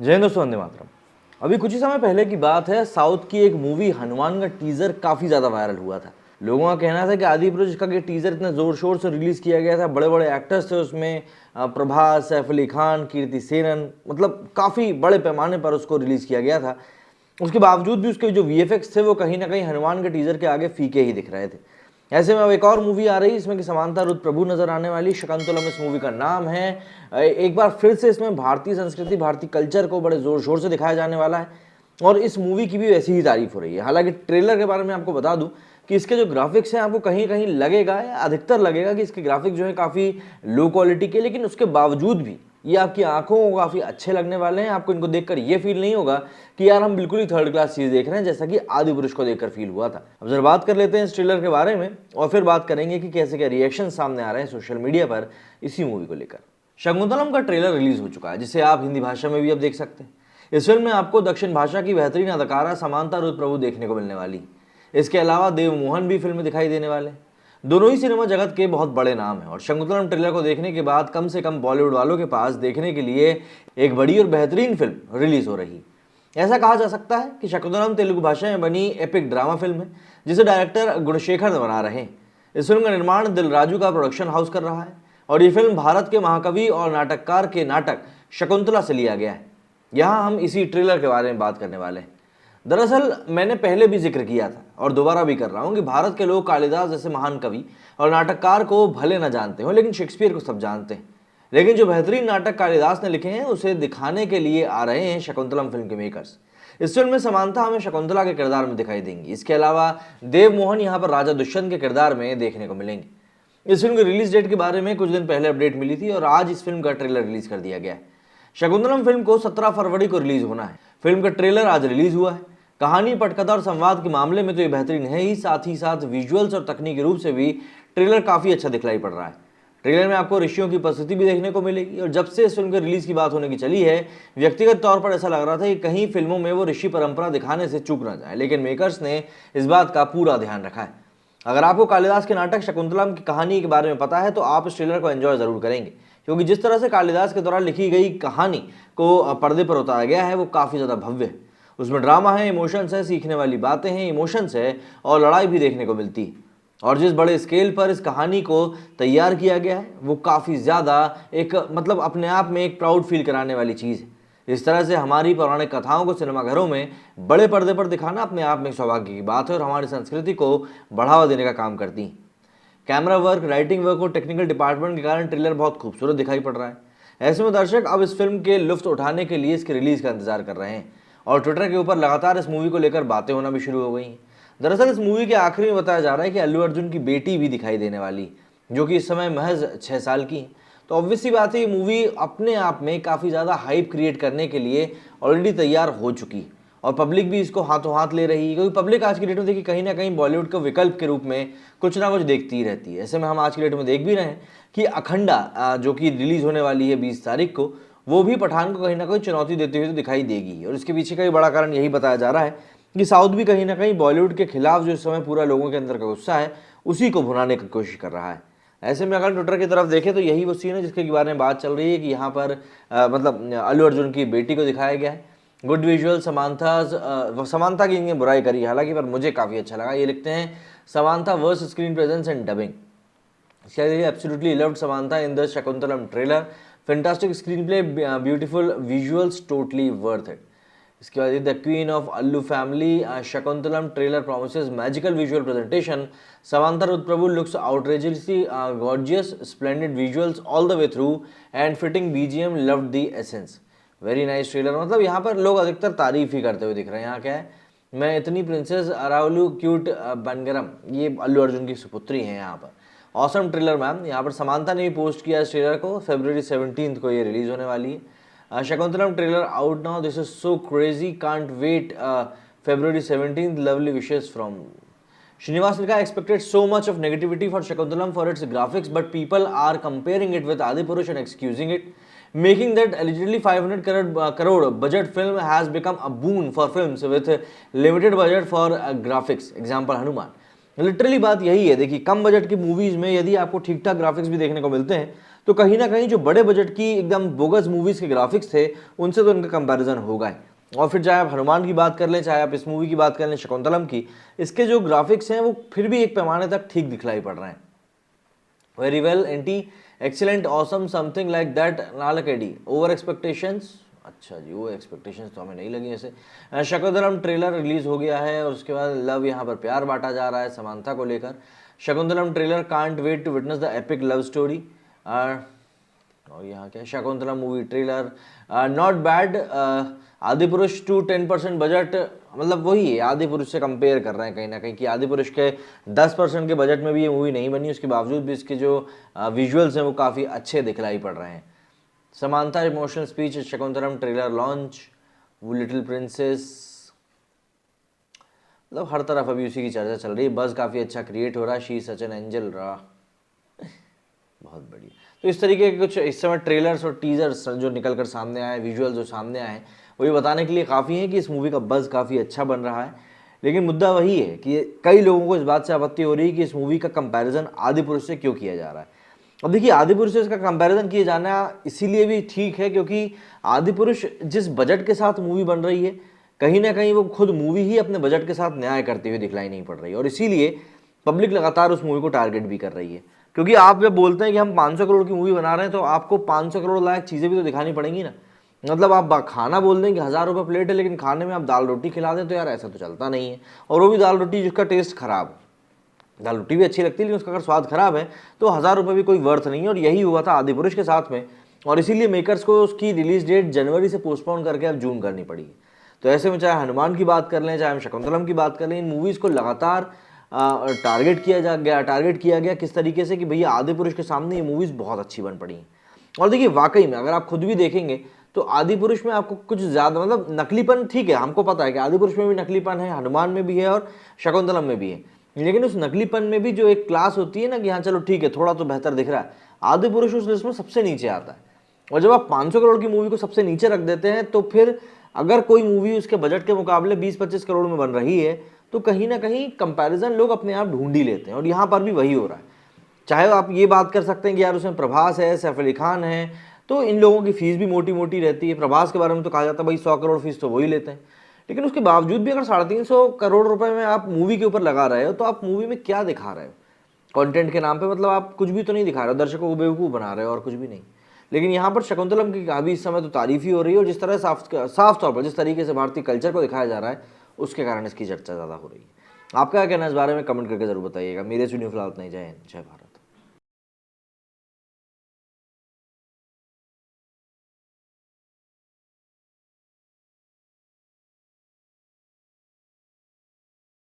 जय हिंद दोस्तों, वंदे मातरम। अभी कुछ ही समय पहले की बात है, साउथ की एक मूवी हनुमान का टीजर काफी ज्यादा वायरल हुआ था। लोगों का कहना था कि आदिपुरुष का टीजर इतना जोर शोर से रिलीज किया गया था, बड़े बड़े एक्टर्स थे उसमें, प्रभास, सैफ अली खान, कीर्ति सेनन, मतलब काफी बड़े पैमाने पर उसको रिलीज किया गया था। उसके बावजूद भी उसके जो वीएफएक्स थे वो कहीं ना कहीं हनुमान के टीजर के आगे फीके ही दिख रहे थे। ऐसे में अब एक और मूवी आ रही है, इसमें कि समांता रुद्र प्रभु नजर आने वाली। शकुंतलम इस मूवी का नाम है। एक बार फिर से इसमें भारतीय संस्कृति, भारतीय कल्चर को बड़े जोर शोर से दिखाया जाने वाला है और इस मूवी की भी वैसी ही तारीफ हो रही है। हालांकि ट्रेलर के बारे में आपको बता दूं कि इसके जो ग्राफिक्स हैं, आपको कहीं कहीं लगेगा या अधिकतर लगेगा कि इसके ग्राफिक्स जो है काफ़ी लो क्वालिटी के, लेकिन उसके बावजूद भी ये आपकी आंखों को काफ़ी अच्छे लगने वाले हैं। आपको इनको देखकर ये फील नहीं होगा कि यार हम बिल्कुल ही थर्ड क्लास चीज़ देख रहे हैं, जैसा कि आदिपुरुष को देखकर फील हुआ था। अब जरा बात कर लेते हैं इस ट्रेलर के बारे में और फिर बात करेंगे कि कैसे क्या रिएक्शन सामने आ रहे हैं सोशल मीडिया पर इसी मूवी को लेकर। शकुंतलम का ट्रेलर रिलीज हो चुका है, जिसे आप हिंदी भाषा में भी अब देख सकते हैं। इस फिल्म में आपको दक्षिण भाषा की बेहतरीन अदाकारा समांता रुद्र प्रभु देखने को मिलने वाली। इसके अलावा देव मोहन भी फिल्म में दिखाई देने वाले। दोनों ही सिनेमा जगत के बहुत बड़े नाम हैं और शकुंतलम ट्रेलर को देखने के बाद कम से कम बॉलीवुड वालों के पास देखने के लिए एक बड़ी और बेहतरीन फिल्म रिलीज हो रही। ऐसा कहा जा सकता है कि शकुंतलम तेलुगु भाषा में बनी एपिक ड्रामा फिल्म है, जिसे डायरेक्टर गुणशेखर बना रहे हैं। इस फिल्म का निर्माण दिल राजू का प्रोडक्शन हाउस कर रहा है और ये फिल्म भारत के महाकवि और नाटककार के नाटक शकुंतला से लिया गया है। यहाँ हम इसी ट्रेलर के बारे में बात करने वाले हैं। दरअसल मैंने पहले भी जिक्र किया था और दोबारा भी कर रहा हूँ कि भारत के लोग कालिदास जैसे महान कवि और नाटककार को भले न जानते हो, लेकिन शेक्सपियर को सब जानते हैं। लेकिन जो बेहतरीन नाटक कालिदास ने लिखे हैं उसे दिखाने के लिए आ रहे हैं शकुंतलम फिल्म के मेकर्स। इस फिल्म में समांता हमें शकुंतला के किरदार में दिखाई देंगी। इसके अलावा देव मोहन यहाँ पर राजा दुष्यंत के किरदार में देखने को मिलेंगे। इस फिल्म की रिलीज डेट के बारे में कुछ दिन पहले अपडेट मिली थी और आज इस फिल्म का ट्रेलर रिलीज कर दिया गया है। शकुंतलम फिल्म को 17 फरवरी को रिलीज होना है। फिल्म का ट्रेलर आज रिलीज हुआ है। कहानी, पटकथा और संवाद के मामले में तो ये बेहतरीन है ही साथ विजुअल्स और तकनीकी रूप से भी ट्रेलर काफी अच्छा दिखलाई पड़ रहा है। ट्रेलर में आपको ऋषियों की उपस्थिति भी देखने को मिलेगी और जब से इस फिल्म के रिलीज की बात होने की चली है, व्यक्तिगत तौर पर ऐसा लग रहा था कि कहीं फिल्मों में वो ऋषि परंपरा दिखाने से चूक ना जाए, लेकिन मेकर्स ने इस बात का पूरा ध्यान रखा है। अगर आपको कालिदास के नाटक शकुंतलम की कहानी के बारे में पता है तो आप इस ट्रेलर को एंजॉय जरूर करेंगे, क्योंकि जिस तरह से कालिदास के द्वारा लिखी गई कहानी को पर्दे पर उतारा गया है वो काफ़ी ज़्यादा भव्य है। उसमें ड्रामा है, इमोशंस है, सीखने वाली बातें हैं, इमोशंस है और लड़ाई भी देखने को मिलती है। और जिस बड़े स्केल पर इस कहानी को तैयार किया गया है वो काफ़ी ज़्यादा एक मतलब अपने आप में एक प्राउड फील कराने वाली चीज़ है। इस तरह से हमारी पौराणिक कथाओं को सिनेमाघरों में बड़े पर्दे पर दिखाना अपने आप में एक सौभाग्य की बात है और हमारी संस्कृति को बढ़ावा देने का काम करती है। कैमरा वर्क, राइटिंग वर्क और टेक्निकल डिपार्टमेंट के कारण ट्रेलर बहुत खूबसूरत दिखाई पड़ रहा है। ऐसे में दर्शक अब इस फिल्म के लुत्फ उठाने के लिए इसके रिलीज का इंतजार कर रहे हैं और ट्विटर के ऊपर लगातार इस मूवी को लेकर बातें होना भी शुरू हो गई हैं। दरअसल इस मूवी के आखिरी में बताया जा रहा है कि अल्लू अर्जुन की बेटी भी दिखाई देने वाली, जो कि इस समय महज 6 साल की है। तो ऑब्वियस सी बात है ये मूवी अपने आप में काफ़ी ज़्यादा हाइप क्रिएट करने के लिए ऑलरेडी तैयार हो चुकी है और पब्लिक भी इसको हाथों हाथ ले रही है, क्योंकि पब्लिक आज की डेट में देखिए कहीं ना कहीं बॉलीवुड के विकल्प के रूप में कुछ ना कुछ देखती ही रहती है। ऐसे में हम आज की डेट में देख भी रहे हैं कि अखंडा जो कि रिलीज होने वाली है 20 तारीख को, वो भी पठान को कहीं ना कहीं चुनौती देते हुए तो दिखाई देगी। और इसके पीछे का भी बड़ा कारण यही बताया जा रहा है कि साउथ भी कहीं ना कहीं बॉलीवुड के खिलाफ जो इस समय पूरा लोगों के अंदर का गुस्सा है उसी को भुनाने की कोशिश कर रहा है। ऐसे में अगर ट्विटर की तरफ देखें तो यही वो सीन है जिसके बारे में बात चल रही है कि यहाँ पर मतलब अल्लू अर्जुन की बेटी को दिखाया गया है। गुड विजुअल, समांता की इनने बुराई करी हालांकि, पर मुझे काफ़ी अच्छा लगा। ये लिखते हैं Samantha verse screen presence and dubbing. Absolutely loved Samantha in the Shakuntalam trailer, fantastic screenplay, beautiful visuals, totally worth it. इसके बाद the queen of Allu family, Shakuntalam trailer promises magical visual presentation, Samantha Ruth Prabhu looks outrageously gorgeous, splendid visuals all the way through and fitting BGM, loved the essence. Very nice trailer. मतलब यहाँ पर लोग अधिकतर तारीफ ही करते हुए दिख रहे हैं। यहाँ क्या है, मैं इतनी प्रिंसेस अरावलू क्यूट बनगरम, ये अल्लू अर्जुन की सुपुत्री हैं यहाँ पर। Awesome trailer ma'am. यहाँ पर समांता ने भी पोस्ट किया इस ट्रेलर को। February 17 को ये रिलीज होने वाली है। Shakuntalam trailer out now, this is so crazy, can't wait, February 17, lovely wishes from Srinivas लिखा, expected so much of negativity for Shakuntalam for its graphics but people are comparing it with Adipurush and excusing it, making that allegedly 500 crore budget film has become a boon for films with limited budget for graphics, example Hanuman. Literally बात यही है। देखिए कम budget की movies में यदि आपको ठीक ठाक ग्राफिक्स भी देखने को मिलते हैं तो कहीं ना कहीं जो बड़े बजट की एकदम बोगस मूवीज़ के ग्राफिक्स थे उनसे तो इनका कंपैरिजन होगा ही। और फिर चाहे आप हनुमान की बात कर लें, चाहे आप इस मूवी की बात कर लें शकुंतलम की, इसके जो ग्राफिक्स हैं वो फिर भी एक पैमाने तक ठीक दिखलाई पड़ रहे हैं। Very well aunty, excellent, awesome, something like that, नालकेडी, ओवर एक्सपेक्टेशंस। अच्छा जी, वो एक्सपेक्टेशंस तो हमें नहीं लगी ऐसे। शकुंतलम ट्रेलर रिलीज हो गया है और उसके बाद लव यहाँ पर प्यार बांटा जा रहा है समांथा को लेकर। Shakuntalam trailer, can't wait to witness the epic love story. और यहाँ क्या, Shakuntalam movie trailer not bad. Adipurush to 10% budget, मतलब वही है, आदिपुरुष से कंपेयर कर रहे हैं कहीं ना कहीं कि आदिपुरुष के 10% के बजट में भी ये मूवी नहीं बनी, उसके बावजूद भी इसके जो विजुअल्स हैं वो काफ़ी अच्छे दिखलाई पड़ रहे हैं। Samantha emotional speech, Shakuntalam trailer launch, वो लिटिल प्रिंसेस, मतलब हर तरफ अभी उसी की चर्चा चल रही है, बज़ काफ़ी अच्छा क्रिएट हो रहा है। शी सच एन एंजल रहा, बहुत बढ़िया। तो इस तरीके के कुछ इस समय ट्रेलर्स और टीजर्स जो निकल कर सामने आए, विजुअल जो सामने आए, वो ये बताने के लिए काफ़ी है कि इस मूवी का बज़ काफ़ी अच्छा बन रहा है। लेकिन मुद्दा वही है कि कई लोगों को इस बात से आपत्ति हो रही है कि इस मूवी का कंपैरिजन आदिपुरुष से क्यों किया जा रहा है। अब देखिए, आदिपुरुष से इसका कंपैरिजन किए जाना इसीलिए भी ठीक है क्योंकि आदिपुरुष जिस बजट के साथ मूवी बन रही है, कहीं ना कहीं वो खुद मूवी ही अपने बजट के साथ न्याय करते हुए दिखलाई नहीं पड़ रही है, और इसीलिए पब्लिक लगातार उस मूवी को टारगेट भी कर रही है। क्योंकि आप जब बोलते हैं कि हम 500 करोड़ की मूवी बना रहे हैं तो आपको 500 करोड़ लायक चीज़ें भी तो दिखानी पड़ेंगी ना। मतलब आप खाना बोल दें कि 1000 रुपये प्लेट है, लेकिन खाने में आप दाल रोटी खिला दें तो यार ऐसा तो चलता नहीं है। और वो भी दाल रोटी जिसका टेस्ट खराब है। दाल रोटी भी अच्छी लगती है लेकिन उसका अगर स्वाद खराब है तो 1000 रुपये भी कोई वर्थ नहीं है। और यही हुआ था आदिपुरुष के साथ में, और इसीलिए मेकर्स को उसकी रिलीज डेट जनवरी से पोस्टपोन करके अब जून करनी पड़ी। तो ऐसे में चाहे हनुमान की बात कर लें, चाहे हम शकुंतलम की बात कर लें, इन मूवीज़ को लगातार टारगेट किया गया किस तरीके से कि भैया आदिपुरुष के सामने ये मूवीज़ बहुत अच्छी बन पड़ी हैं। और देखिए, वाकई में अगर आप खुद भी देखेंगे तो आदिपुरुष में आपको कुछ ज़्यादा, मतलब नकलीपन ठीक है, हमको पता है कि आदिपुरुष में भी नकलीपन है, हनुमान में भी है और शकुंतलम में भी है, लेकिन उस नकलीपन में भी जो एक क्लास होती है ना कि हाँ चलो ठीक है थोड़ा तो बेहतर दिख रहा है, आदिपुरुष उस लिस्ट में सबसे नीचे आता है। और जब आप 500 करोड़ की मूवी को सबसे नीचे रख देते हैं तो फिर अगर कोई मूवी उसके बजट के मुकाबले 20-25 करोड़ में बन रही है तो कहीं ना कहीं कंपैरिजन लोग अपने आप ढूंढ ही लेते हैं, और यहाँ पर भी वही हो रहा है। चाहे आप ये बात कर सकते हैं कि यार उसमें प्रभास है, सैफ अली खान है, तो इन लोगों की फीस भी मोटी मोटी रहती है। प्रभास के बारे में तो कहा जाता है भाई 100 करोड़ फीस तो वही लेते हैं, लेकिन उसके बावजूद भी अगर 350 करोड़ रुपए में आप मूवी के ऊपर लगा रहे हो तो आप मूवी में क्या दिखा रहे हो कंटेंट के नाम पे? मतलब आप कुछ भी तो नहीं दिखा रहे हो, दर्शकों को बेवकूफ़ बना रहे हो और कुछ भी नहीं। लेकिन यहाँ पर शकुंतलम की अभी इस समय तो तारीफ ही हो रही है, और जिस तरह साफ तौर पर जिस तरीके से भारतीय कल्चर को दिखाया जा रहा है उसके कारण इसकी चर्चा ज़्यादा हो रही है। आपका क्या कहना है इस बारे में कमेंट करके जरूर बताइएगा। मेरे स्टूडियो फिलहाल इतना ही, जय हिंद, जय भारत।